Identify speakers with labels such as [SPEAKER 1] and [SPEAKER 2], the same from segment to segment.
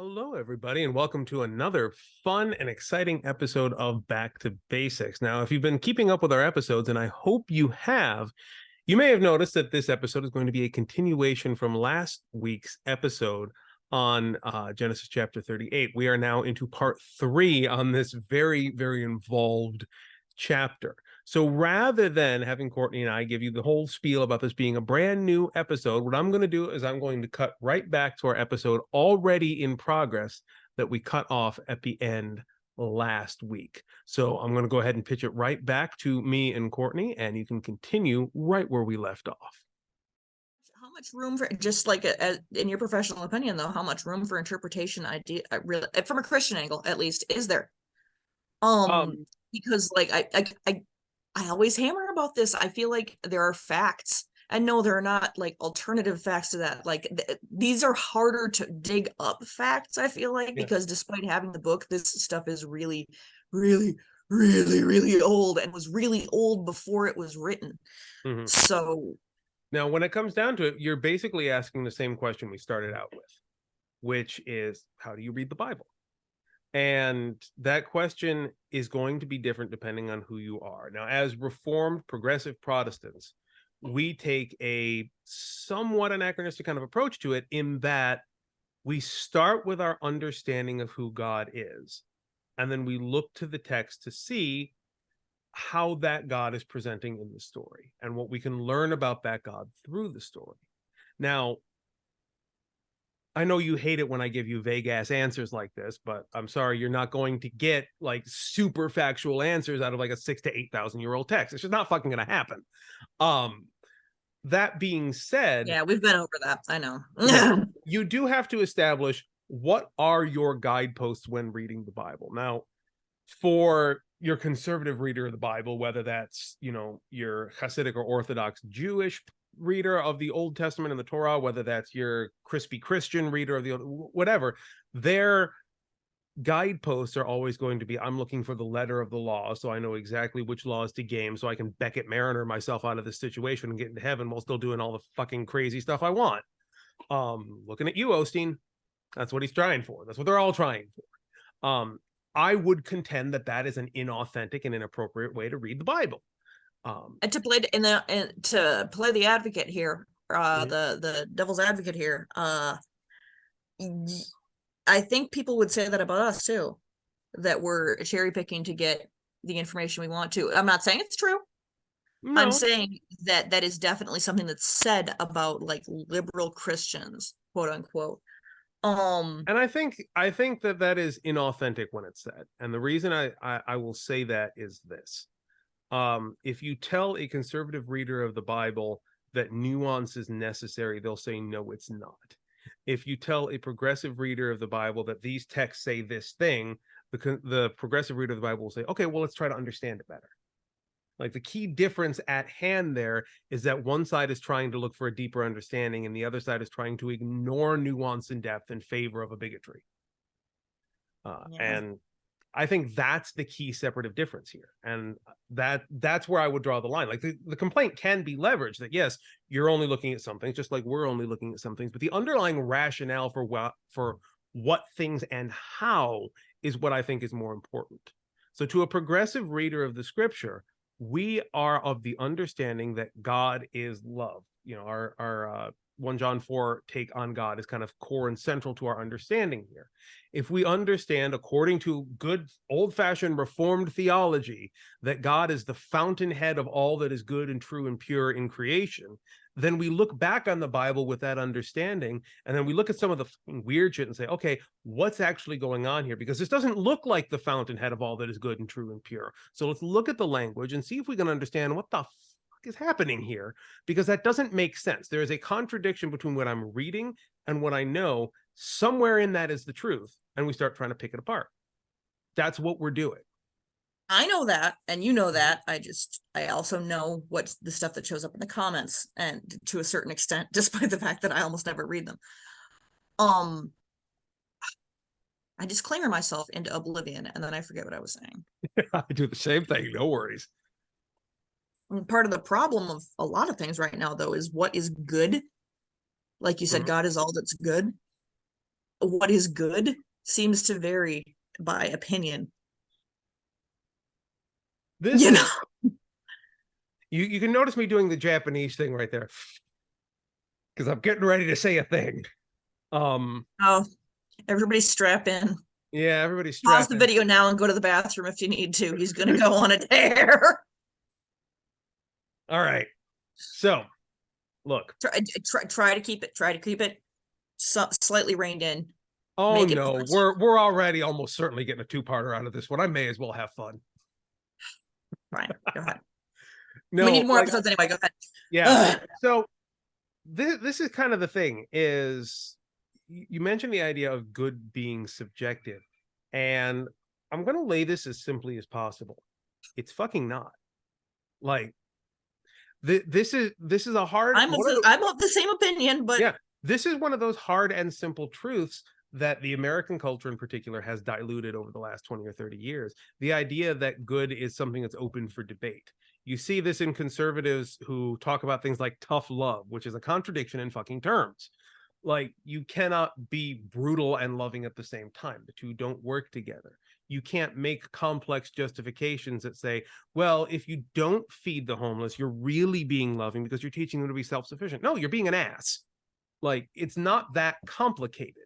[SPEAKER 1] Hello, everybody, and welcome to another fun and exciting episode of Back to Basics. Now, if you've been keeping up with our episodes, and I hope you have, you may have noticed that this episode is going to be a continuation from last week's episode on Genesis chapter 38. We are now into part 3 on this very, very involved chapter. So rather than having Courtney and I give you the whole spiel about this being a brand new episode, what I'm going to do is I'm going to cut right back to our episode already in progress that we cut off at the end last week. So I'm going to go ahead and pitch it right back to me and Courtney, and you can continue right where we left off.
[SPEAKER 2] How much room for, just like in your professional opinion though, how much room for interpretation idea really from a Christian angle at least is there? Because like I always hammer about this. I feel like there are facts, and no, there are not like alternative facts to that. Like these are harder to dig up facts, I feel like, because despite having the book, this stuff is really, really, really, really old, and was really old before it was written. So
[SPEAKER 1] now, when it comes down to it, you're basically asking the same question we started out with, which is, how do you read the Bible? And that question is going to be different depending on who you are. Now, as Reformed progressive Protestants, we take a somewhat anachronistic kind of approach to it, in that we start with our understanding of who God is, and then we look to the text to see how that God is presenting in the story and what we can learn about that God through the story. Now, I know you hate it when I give you vague ass answers like this, but I'm sorry, you're not going to get like super factual answers out of like a 6,000 to 8,000 year old text. It's just not fucking going to happen. That being said,
[SPEAKER 2] yeah, we've been over that. I know.
[SPEAKER 1] You do have to establish what are your guideposts when reading the Bible. Now, for your conservative reader of the Bible, whether that's, your Hasidic or Orthodox Jewish reader of the Old Testament and the Torah, whether that's your crispy Christian reader of the whatever, their guideposts are always going to be, I'm looking for the letter of the law, so I know exactly which laws to game, so I can Beckett Mariner myself out of this situation and get into heaven while still doing all the fucking crazy stuff I want. Looking at you, Osteen, that's what he's trying for. That's what they're all trying for. I would contend that that is an inauthentic and inappropriate way to read the Bible.
[SPEAKER 2] And to play the advocate here, the devil's advocate here, I think people would say that about us too, that we're cherry picking to get the information we want to. I'm not saying it's true. No. I'm saying that that is definitely something that's said about like liberal Christians, quote unquote.
[SPEAKER 1] And I think that is inauthentic when it's said. And the reason I will say that is this. If you tell a conservative reader of the Bible that nuance is necessary, they'll say, no, it's not. If you tell a progressive reader of the Bible that these texts say this thing, the progressive reader of the Bible will say, okay, well, let's try to understand it better. Like, the key difference at hand there is that one side is trying to look for a deeper understanding, and the other side is trying to ignore nuance and depth in favor of a bigotry. And I think that's the key separative difference here. And that's where I would draw the line. Like, the complaint can be leveraged that, yes, you're only looking at some things, just like we're only looking at some things, but the underlying rationale for what things and how is what I think is more important. So to a progressive reader of the scripture, we are of the understanding that God is love. Our 1 John 4 take on God is kind of core and central to our understanding here. If we understand, according to good old-fashioned Reformed theology, that God is the fountainhead of all that is good and true and pure in creation, then we look back on the Bible with that understanding, and then we look at some of the weird shit and say, okay, what's actually going on here? Because this doesn't look like the fountainhead of all that is good and true and pure. So let's look at the language and see if we can understand what the fuck is happening here, because that doesn't make sense. There is a contradiction between what I'm reading and what I know. Somewhere in that is the truth, and we start trying to pick it apart. That's what we're doing.
[SPEAKER 2] I know that, and you know that. I also know what's the stuff that shows up in the comments, and to a certain extent, despite the fact that I almost never read them. I disclaimer myself into oblivion, and then I forget what I was saying.
[SPEAKER 1] I do the same thing. No worries.
[SPEAKER 2] And part of the problem of a lot of things right now, though, is what is good. Like you said, God is all that's good. what is good seems to vary by opinion.
[SPEAKER 1] This
[SPEAKER 2] You
[SPEAKER 1] is
[SPEAKER 2] know,
[SPEAKER 1] you can notice me doing the Japanese thing right there because I'm getting ready to say a thing.
[SPEAKER 2] oh, everybody strap in.
[SPEAKER 1] Yeah, everybody's
[SPEAKER 2] Pause the
[SPEAKER 1] strapping.
[SPEAKER 2] video now and go to the bathroom if you need to. He's gonna go on a tear.
[SPEAKER 1] All right. So, look.
[SPEAKER 2] Try to keep it. Try to keep it slightly reined in.
[SPEAKER 1] Oh
[SPEAKER 2] Make it
[SPEAKER 1] no,
[SPEAKER 2] punch.
[SPEAKER 1] we're already almost certainly getting a two-parter out of this one. I may as well have fun.
[SPEAKER 2] Fine. Go ahead.
[SPEAKER 1] No,
[SPEAKER 2] We need more
[SPEAKER 1] like,
[SPEAKER 2] episodes anyway. Go ahead.
[SPEAKER 1] yeah.
[SPEAKER 2] Ugh.
[SPEAKER 1] So this is kind of the thing is you mentioned the idea of good being subjective, and I'm going to lay this as simply as possible. It's fucking not. Like this is a hard
[SPEAKER 2] I'm of the same opinion, but
[SPEAKER 1] yeah, this is one of those hard and simple truths that the American culture in particular has diluted over the last 20 or 30 years. The idea that good is something that's open for debate. You see this in conservatives who talk about things like tough love, which is a contradiction in fucking terms. Like, you cannot be brutal and loving at the same time. The two don't work together. You can't make complex justifications that say, well, if you don't feed the homeless, you're really being loving because you're teaching them to be self-sufficient. No, you're being an ass. Like, it's not that complicated.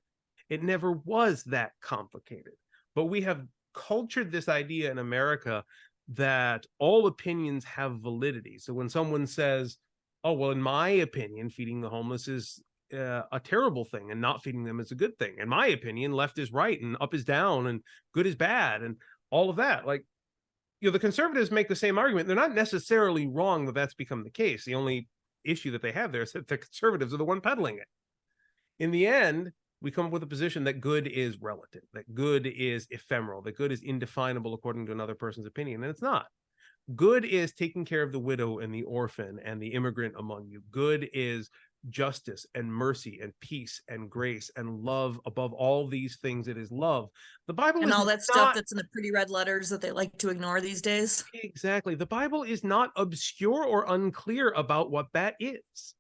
[SPEAKER 1] It never was that complicated. But we have cultured this idea in America that all opinions have validity. So when someone says, oh, well, in my opinion, feeding the homeless is a terrible thing and not feeding them is a good thing. In my opinion, left is right and up is down and good is bad and all of that. Like, the conservatives make the same argument. They're not necessarily wrong that that's become the case. The only issue that they have there is that the conservatives are the one peddling it. In the end, we come up with a position that good is relative, that good is ephemeral, that good is indefinable according to another person's opinion, and it's not. Good is taking care of the widow and the orphan and the immigrant among you. Good is justice and mercy and peace and grace and love. Above all these things, it is love. The Bible
[SPEAKER 2] and
[SPEAKER 1] is
[SPEAKER 2] all that
[SPEAKER 1] not
[SPEAKER 2] stuff that's in the pretty red letters that they like to ignore these days.
[SPEAKER 1] exactly. The Bible is not obscure or unclear about what that is.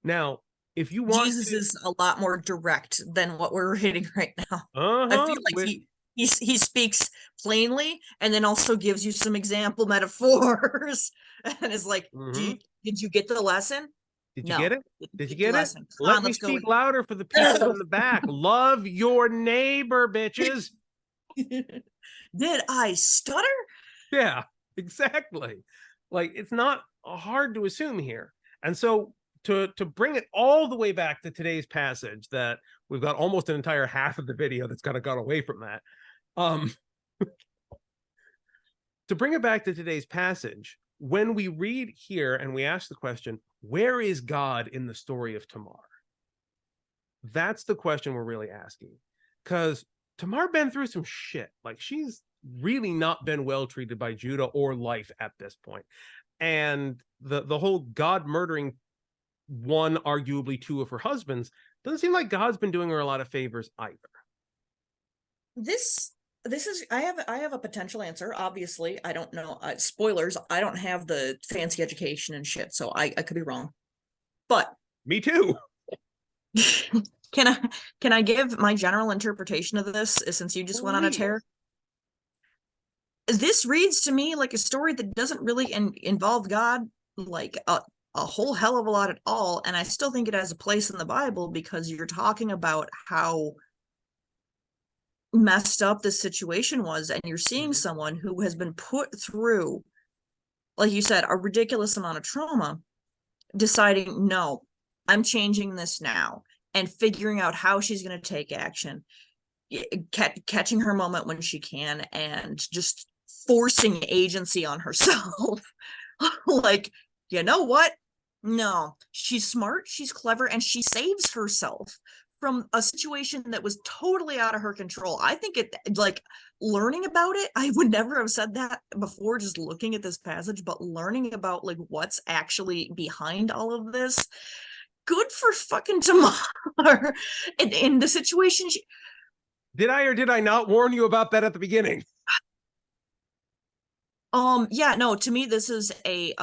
[SPEAKER 1] Now, if you want
[SPEAKER 2] Jesus is a lot more direct than what we're reading right now. I feel like he speaks plainly and then also gives you some example metaphors and is like, did you get the lesson?
[SPEAKER 1] Did you get it? Did you get it?
[SPEAKER 2] Lesson.
[SPEAKER 1] Let me speak louder for the people in the back. Love your neighbor, bitches.
[SPEAKER 2] Did I stutter?
[SPEAKER 1] Yeah, exactly. Like, it's not hard to assume here. And so to bring it all the way back to today's passage, that we've got almost an entire half of the video that's kind of got away from that. To bring it back to today's passage, when we read here and we ask the question, where is God in the story of Tamar? That's the question we're really asking. Because Tamar been through some shit. Like, she's really not been well treated by Judah or life at this point. And the whole God murdering one, arguably two of her husbands, doesn't seem like God's been doing her a lot of favors either.
[SPEAKER 2] This is I have a potential answer. Obviously, I don't know. Spoilers, I don't have the fancy education and shit, so I could be wrong. But
[SPEAKER 1] me too.
[SPEAKER 2] Can I give my general interpretation of this, since you just went on a tear? This reads to me like a story that doesn't really involve God like a whole hell of a lot at all, and I still think it has a place in the Bible because you're talking about how messed up this situation was, and you're seeing someone who has been put through, like you said, a ridiculous amount of trauma, deciding, no, I'm changing this now, and figuring out how she's going to take action, catching her moment when she can, and just forcing agency on herself. Like, you know what? No, she's smart, she's clever, and she saves herself from a situation that was totally out of her control. I think it, like, learning about it, I would never have said that before just looking at this passage, but learning about like what's actually behind all of this, good for fucking Tamar. In the situation
[SPEAKER 1] did I or did I not warn you about that at the beginning?
[SPEAKER 2] Yeah, no, to me this is a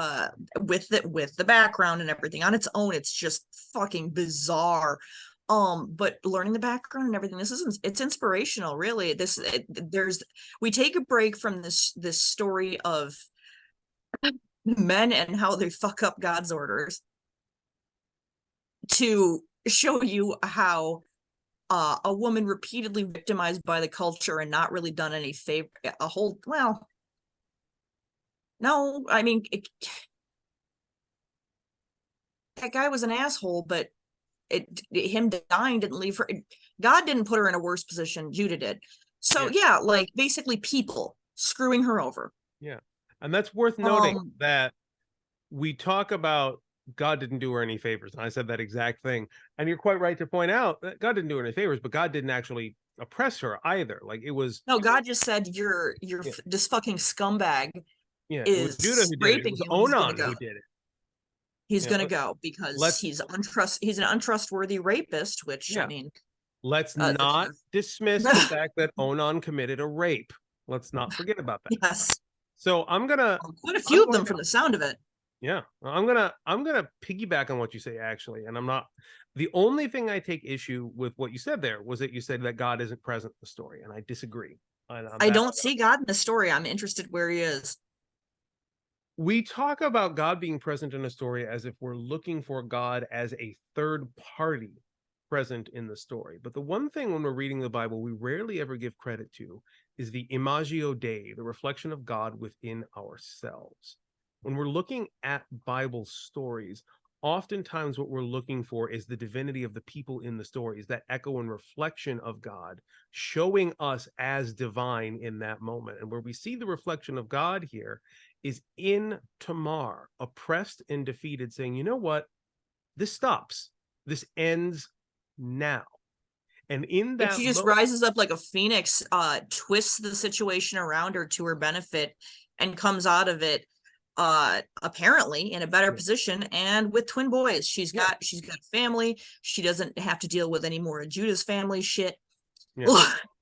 [SPEAKER 2] with the background and everything on its own, it's just fucking bizarre. But learning the background and everything, it's inspirational, really. We take a break from this story of men and how they fuck up God's orders to show you how a woman repeatedly victimized by the culture and not really done any favor, no, I mean, that guy was an asshole, but him dying didn't leave her. God didn't put her in a worse position. Judah did. So yeah, like basically people screwing her over.
[SPEAKER 1] Yeah. And that's worth noting, that we talk about God didn't do her any favors. And I said that exact thing. And you're quite right to point out that God didn't do her any favors, but God didn't actually oppress her either. Like it was.
[SPEAKER 2] No, God just said, this fucking scumbag
[SPEAKER 1] it was Judah who did it. It
[SPEAKER 2] raping
[SPEAKER 1] was
[SPEAKER 2] you.
[SPEAKER 1] Onan who did it.
[SPEAKER 2] He's going to go because he's an untrustworthy rapist, which I mean,
[SPEAKER 1] let's not dismiss the fact that Onan committed a rape. Let's not forget about that.
[SPEAKER 2] Yes.
[SPEAKER 1] So
[SPEAKER 2] quite a few of them from the sound of it.
[SPEAKER 1] Yeah, I'm gonna piggyback on what you say, actually. And the only thing I take issue with what you said there was that you said that God isn't present in the story, and I disagree.
[SPEAKER 2] I don't see God in the story. I'm interested where he is.
[SPEAKER 1] We talk about God being present in a story as if we're looking for God as a third party present in the story. But the one thing when we're reading the Bible, we rarely ever give credit to is the imagio Dei, the reflection of God within ourselves. When we're looking at Bible stories, oftentimes what we're looking for is the divinity of the people in the stories, that echo and reflection of God, showing us as divine in that moment. And where we see the reflection of God here is in Tamar, oppressed and defeated, saying, you know what? This stops. This ends now. And in that,
[SPEAKER 2] she just rises up like a phoenix, twists the situation around her to her benefit, and comes out of it apparently in a better position, and with twin boys. She's got family. She doesn't have to deal with any more of Judah's family shit.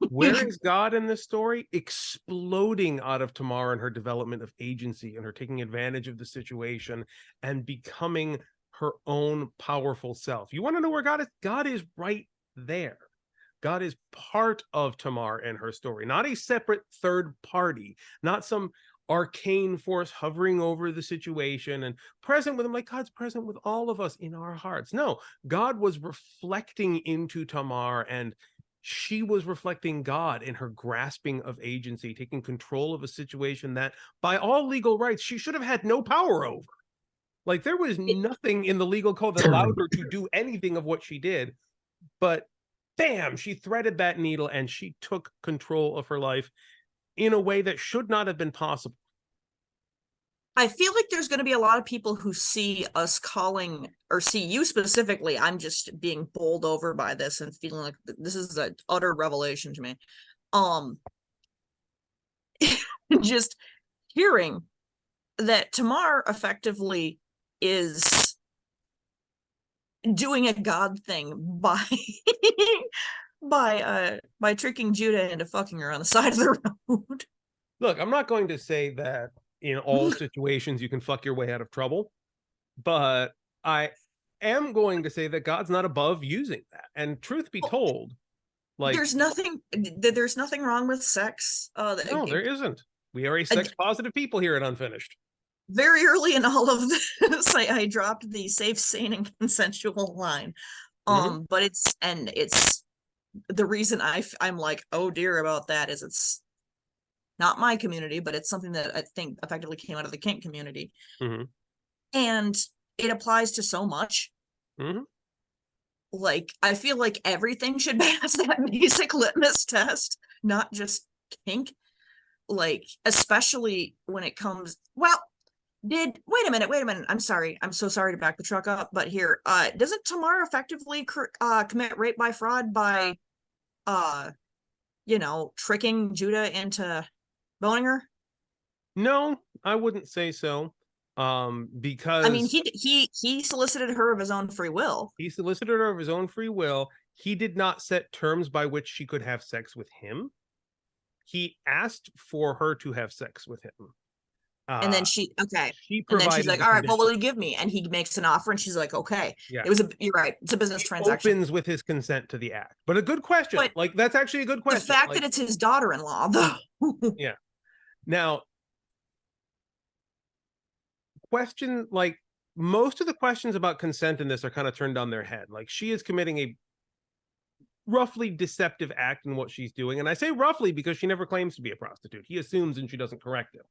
[SPEAKER 1] Where is God in this story? Exploding out of Tamar and her development of agency and her taking advantage of the situation and becoming her own powerful self. You want to know where God is? God is right there. God is part of Tamar and her story, not a separate third party, not some arcane force hovering over the situation and present with him, like God's present with all of us in our hearts. No, God was reflecting into Tamar, and she was reflecting God in her grasping of agency, taking control of a situation that by all legal rights she should have had no power over. Like there was nothing in the legal code that allowed her to do anything of what she did, but bam, she threaded that needle and she took control of her life in a way that should not have been possible.
[SPEAKER 2] I feel like there's going to be a lot of people who see us calling, or see you specifically. I'm just being bowled over by this and feeling like this is an utter revelation to me. Just hearing that Tamar effectively is doing a God thing by by tricking Judah into fucking her on the side of the road.
[SPEAKER 1] Look, I'm not going to say that in all situations you can fuck your way out of trouble, but I am going to say that God's not above using that. And truth be told, like
[SPEAKER 2] there's nothing wrong with sex.
[SPEAKER 1] No, there isn't. We are a sex positive people here at Unfinished.
[SPEAKER 2] Very early in all of this, I dropped the safe, sane, and consensual line. But it's the reason I'm like, oh dear about that is it's not my community, but it's something that I think effectively came out of the kink community. And it applies to so much. Like, I feel like everything should pass that basic litmus test, not just kink. Like, especially when it comes, well, wait a minute. I'm sorry. I'm so sorry to back the truck up, but here, doesn't Tamar effectively commit rape by fraud by, tricking Judah into boning her?
[SPEAKER 1] No, I wouldn't say so. Because
[SPEAKER 2] I mean, he solicited her of his own free will.
[SPEAKER 1] He solicited her of his own free will. He did not set terms by which she could have sex with him. He asked for her to have sex with him.
[SPEAKER 2] And then
[SPEAKER 1] Uh,
[SPEAKER 2] she, okay.
[SPEAKER 1] she
[SPEAKER 2] And then she's
[SPEAKER 1] provided
[SPEAKER 2] like,
[SPEAKER 1] the
[SPEAKER 2] all right, what will
[SPEAKER 1] condition.
[SPEAKER 2] you give me? And he makes an offer and she's like, okay.
[SPEAKER 1] Yeah.
[SPEAKER 2] You're right. It's a business
[SPEAKER 1] He
[SPEAKER 2] transaction.
[SPEAKER 1] opens with his consent to the act. But a good question.
[SPEAKER 2] But
[SPEAKER 1] Like, that's actually a good
[SPEAKER 2] the
[SPEAKER 1] question.
[SPEAKER 2] fact
[SPEAKER 1] Like,
[SPEAKER 2] that it's his daughter-in-law, though.
[SPEAKER 1] yeah. Now, question, like, most of the questions about consent in this are kind of turned on their head. Like, she is committing a roughly deceptive act in what she's doing. And I say roughly because she never claims to be a prostitute. He assumes and she doesn't correct him.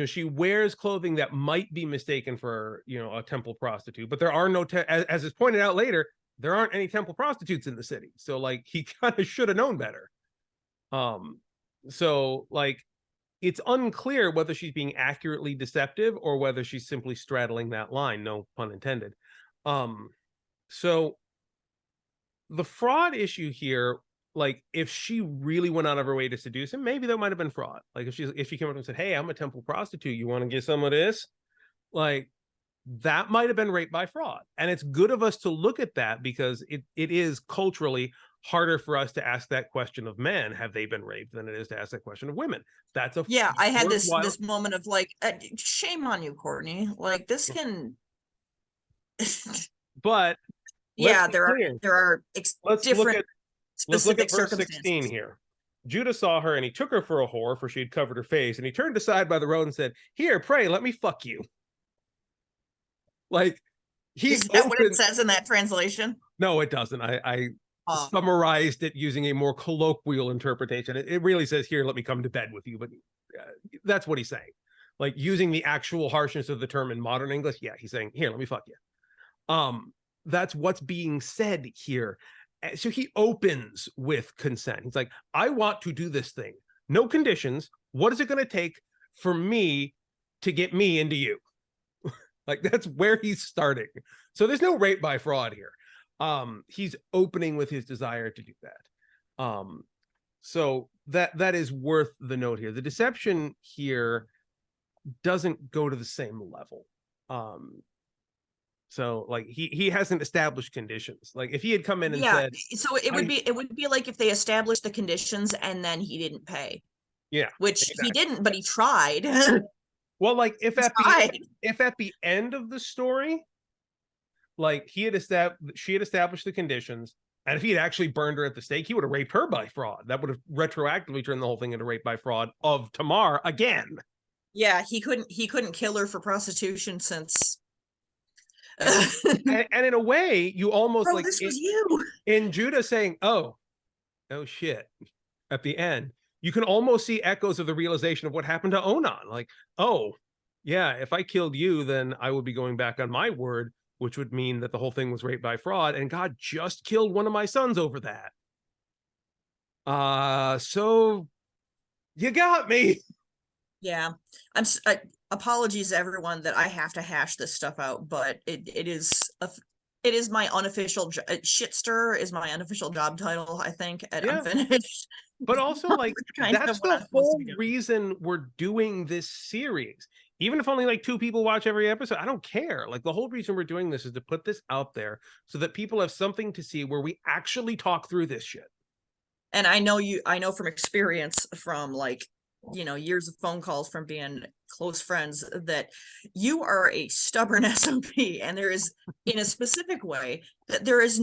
[SPEAKER 1] She wears clothing that might be mistaken for, a temple prostitute, but there are no, as is pointed out later, there aren't any temple prostitutes in the city. So like he kind of should have known better. So like it's unclear whether she's being accurately deceptive or whether she's simply straddling that line, no pun intended. So the fraud issue here, like if she really went out of her way to seduce him, maybe that might have been fraud. Like if she came up and said, "Hey, I'm a temple prostitute. You want to get some of this?" Like that might have been rape by fraud. And it's good of us to look at that because it is culturally harder for us to ask that question of men, have they been raped, than it is to ask that question of women. That's a
[SPEAKER 2] Yeah, I had
[SPEAKER 1] worthwhile...
[SPEAKER 2] this moment of like, shame on you, Courtney. Like this can.
[SPEAKER 1] But
[SPEAKER 2] Yeah, there are different
[SPEAKER 1] let's look
[SPEAKER 2] specific
[SPEAKER 1] at verse 16
[SPEAKER 2] circumstances.
[SPEAKER 1] here. Judah saw her and he took her for a whore, for she had covered her face, and he turned aside by the road and said, "Here, pray, let me fuck you." Like
[SPEAKER 2] Is that what it says in that translation?
[SPEAKER 1] No, it doesn't. I summarized it using a more colloquial interpretation. It really says, "Here, let me come to bed with you," but that's what he's saying. Like using the actual harshness of the term in modern English, yeah, he's saying, "Here, let me fuck you." That's what's being said here. So he opens with consent. He's like, "I want to do this thing. No conditions. What is it going to take for me to get me into you?" Like that's where he's starting. So there's no rape by fraud here. He's opening with his desire to do that. So that is worth the note here. The deception here doesn't go to the same level. So like he hasn't established conditions. Like if he had come in and said,
[SPEAKER 2] so it would be like if they established the conditions and then he didn't pay.
[SPEAKER 1] Yeah,
[SPEAKER 2] which exactly. He didn't, but he tried.
[SPEAKER 1] Well, like if at the end of the story, like she had established the conditions, and if he had actually burned her at the stake, he would have raped her by fraud. That would have retroactively turned the whole thing into rape by fraud of Tamar again.
[SPEAKER 2] Yeah, he couldn't kill her for prostitution since.
[SPEAKER 1] And in a way, you almost
[SPEAKER 2] Bro, like this was you
[SPEAKER 1] in Judah saying, "Oh shit," at the end. You can almost see echoes of the realization of what happened to Onan. Like, oh, yeah, if I killed you, then I would be going back on my word, which would mean that the whole thing was rape by fraud. And God just killed one of my sons over that. So you got me.
[SPEAKER 2] Yeah. Apologies everyone that I have to hash this stuff out, but it is my unofficial shitstir is my unofficial job title, I think, at Unfinished.
[SPEAKER 1] But also, like, that's the whole reason we're doing this series. Even if only like 2 people watch every episode, I don't care. Like, the whole reason we're doing this is to put this out there so that people have something to see where we actually talk through this shit.
[SPEAKER 2] And I know from experience, from like, years of phone calls from being close friends, that you are a stubborn SOP, and there is, in a specific way, that there is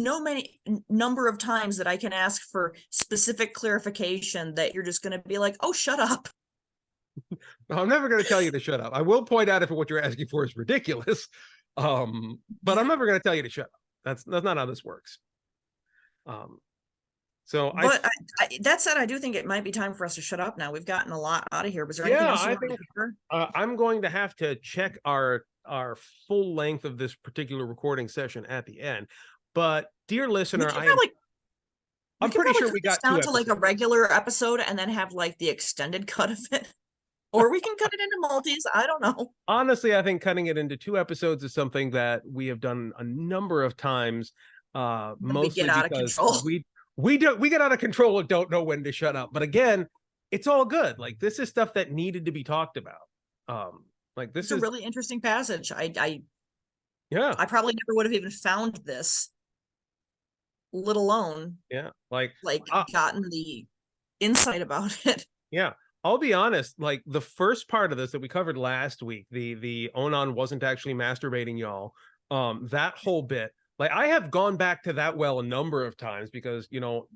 [SPEAKER 2] number of times that I can ask for specific clarification that you're just going to be like, "Oh, shut up."
[SPEAKER 1] I'm never going to tell you to shut up. I will point out if what you're asking for is ridiculous, but I'm never going to tell you to shut up. That's not how this works. But
[SPEAKER 2] that said, I do think it might be time for us to shut up now. We've gotten a lot out of here. Was there anything else you wanted to cover?
[SPEAKER 1] I'm going to have to check our full length of this particular recording session at the end. But dear listener, I'm pretty sure we got down to
[SPEAKER 2] like a regular episode and then have like the extended cut of it. Or we can cut it into multis. I don't know.
[SPEAKER 1] Honestly, I think cutting it into 2 episodes is something that we have done a number of times. Mostly because we get out of control and don't know when to shut up. But again, it's all good. Like, this is stuff that needed to be talked about. Like, this is a
[SPEAKER 2] really interesting passage. I probably never would have even found this, let alone
[SPEAKER 1] like
[SPEAKER 2] gotten the insight about it.
[SPEAKER 1] Yeah. I'll be honest, like the first part of this that we covered last week, the Onan wasn't actually masturbating, y'all. That whole bit, like I have gone back to that well a number of times because, you know,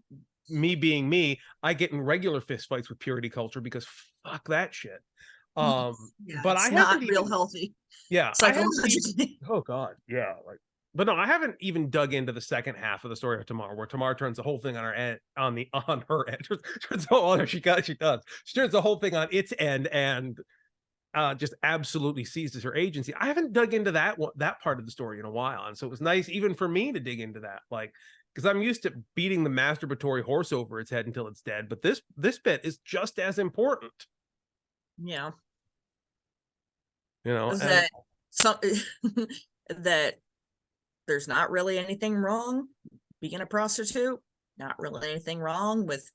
[SPEAKER 1] me being me, I get in regular fist fights with purity culture because fuck that shit.
[SPEAKER 2] Yeah,
[SPEAKER 1] But I
[SPEAKER 2] it's not
[SPEAKER 1] haven't
[SPEAKER 2] real
[SPEAKER 1] even,
[SPEAKER 2] healthy
[SPEAKER 1] yeah, I haven't even,
[SPEAKER 2] psychologically.
[SPEAKER 1] oh God, yeah, like, but no, I haven't even dug into the second half of the story of Tamar, where Tamar turns the whole thing on her end, on her end. Oh, she does. She turns the whole thing on its end and just absolutely seizes her agency. I haven't dug into that part of the story in a while, and so it was nice even for me to dig into that, like because I'm used to beating the masturbatory horse over its head until it's dead, but this bit is just as important,
[SPEAKER 2] Yeah.
[SPEAKER 1] you know.
[SPEAKER 2] Is
[SPEAKER 1] And
[SPEAKER 2] that some that there's not really anything wrong being a prostitute, not really anything wrong with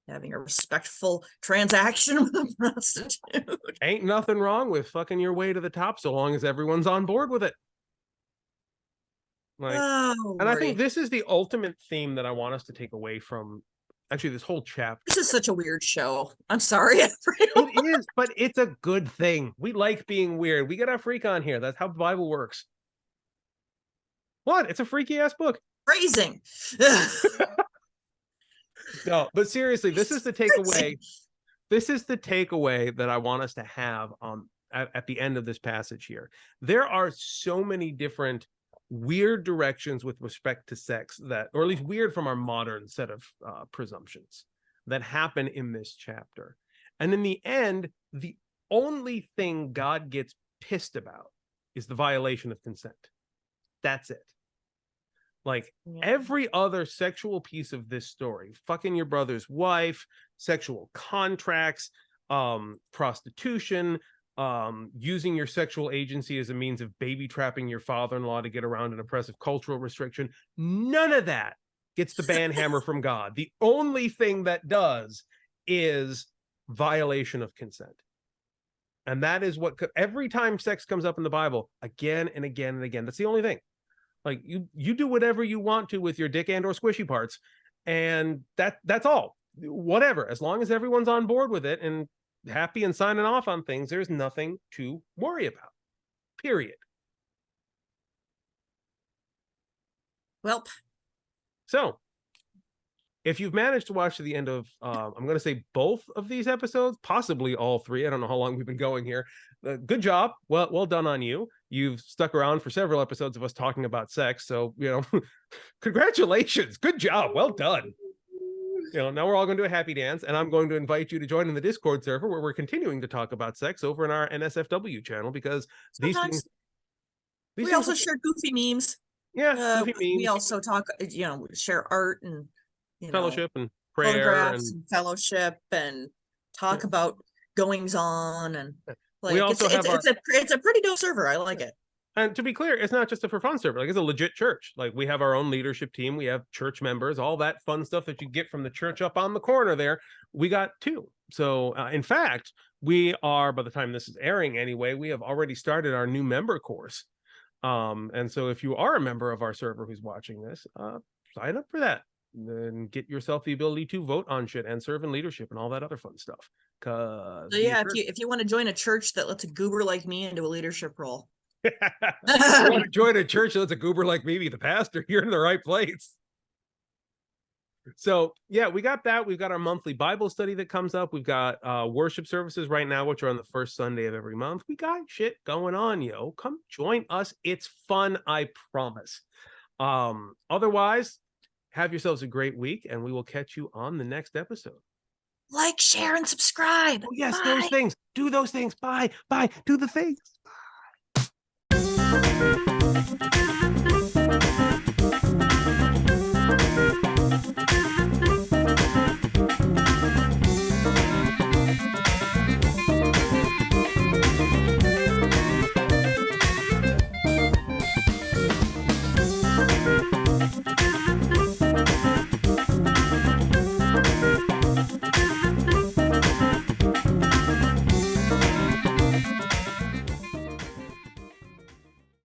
[SPEAKER 2] having a respectful transaction with a prostitute.
[SPEAKER 1] ain't nothing wrong with fucking your way to the top so long as everyone's on board with it. Like,
[SPEAKER 2] Oh,
[SPEAKER 1] and I think
[SPEAKER 2] Lordy.
[SPEAKER 1] this is the ultimate theme that I want us to take away from actually this whole chapter.
[SPEAKER 2] This is such a weird show. I'm sorry, everyone.
[SPEAKER 1] It is, but it's a good thing. We like being weird. We get our freak on here. That's how the Bible works. What? It's a freaky ass book.
[SPEAKER 2] Phrasing.
[SPEAKER 1] No, but seriously, this is the takeaway. This is the takeaway that I want us to have at the end of this passage here. There are so many different weird directions with respect to sex that, or at least weird from our modern set of presumptions that happen in this chapter. And in the end, the only thing God gets pissed about is the violation of consent. That's it. Like every other sexual piece of this story, fucking your brother's wife, sexual contracts, prostitution, using your sexual agency as a means of baby trapping your father-in-law to get around an oppressive cultural restriction, none of that gets the ban hammer from God. The only thing that does is violation of consent. And that is what every time sex comes up in the Bible, again and again and again, that's the only thing. Like you do whatever you want to with your dick and or squishy parts, and that's all. Whatever, as long as everyone's on board with it and happy and signing off on things, there's nothing to worry about. Period.
[SPEAKER 2] Well,
[SPEAKER 1] so if you've managed to watch to the end of, I'm going to say both of these episodes, possibly all three. I don't know how long we've been going here. Good job. Well done on you. You've stuck around for several episodes of us talking about sex. So, you know, congratulations. Good job. Well done. You know, now we're all going to do a happy dance, and I'm going to invite you to join in the Discord server where we're continuing to talk about sex over in our NSFW channel, because
[SPEAKER 2] sometimes we also share goofy memes.
[SPEAKER 1] Yeah, goofy
[SPEAKER 2] we
[SPEAKER 1] memes.
[SPEAKER 2] also talk, you know, share art and
[SPEAKER 1] fellowship and prayer
[SPEAKER 2] photographs
[SPEAKER 1] and
[SPEAKER 2] fellowship and talk about goings on, and like
[SPEAKER 1] we also
[SPEAKER 2] it's a pretty dope server. I like it.
[SPEAKER 1] And to be clear, it's not just a for fun server. Like, it's a legit church. Like, we have our own leadership team. We have church members, all that fun stuff that you get from the church up on the corner there. We got too. So, in fact, we are, by the time this is airing anyway, we have already started our new member course. And so if you are a member of our server who's watching this, sign up for that. Then get yourself the ability to vote on shit and serve in leadership and all that other fun stuff. So
[SPEAKER 2] yeah, if you want to join a church that lets a goober like me into a leadership role,
[SPEAKER 1] you want to join a church that lets a goober like me be the pastor, you're in the right place. So yeah, we got that. We've got our monthly Bible study that comes up. We've got worship services right now, which are on the first Sunday of every month. We got shit going on, yo. Come join us. It's fun, I promise. Otherwise, have yourselves a great week, and we will catch you on the next episode.
[SPEAKER 2] Like, share, and subscribe.
[SPEAKER 1] Oh, yes,
[SPEAKER 2] Bye.
[SPEAKER 1] those things. Do those things. Bye. Do the things. Bye.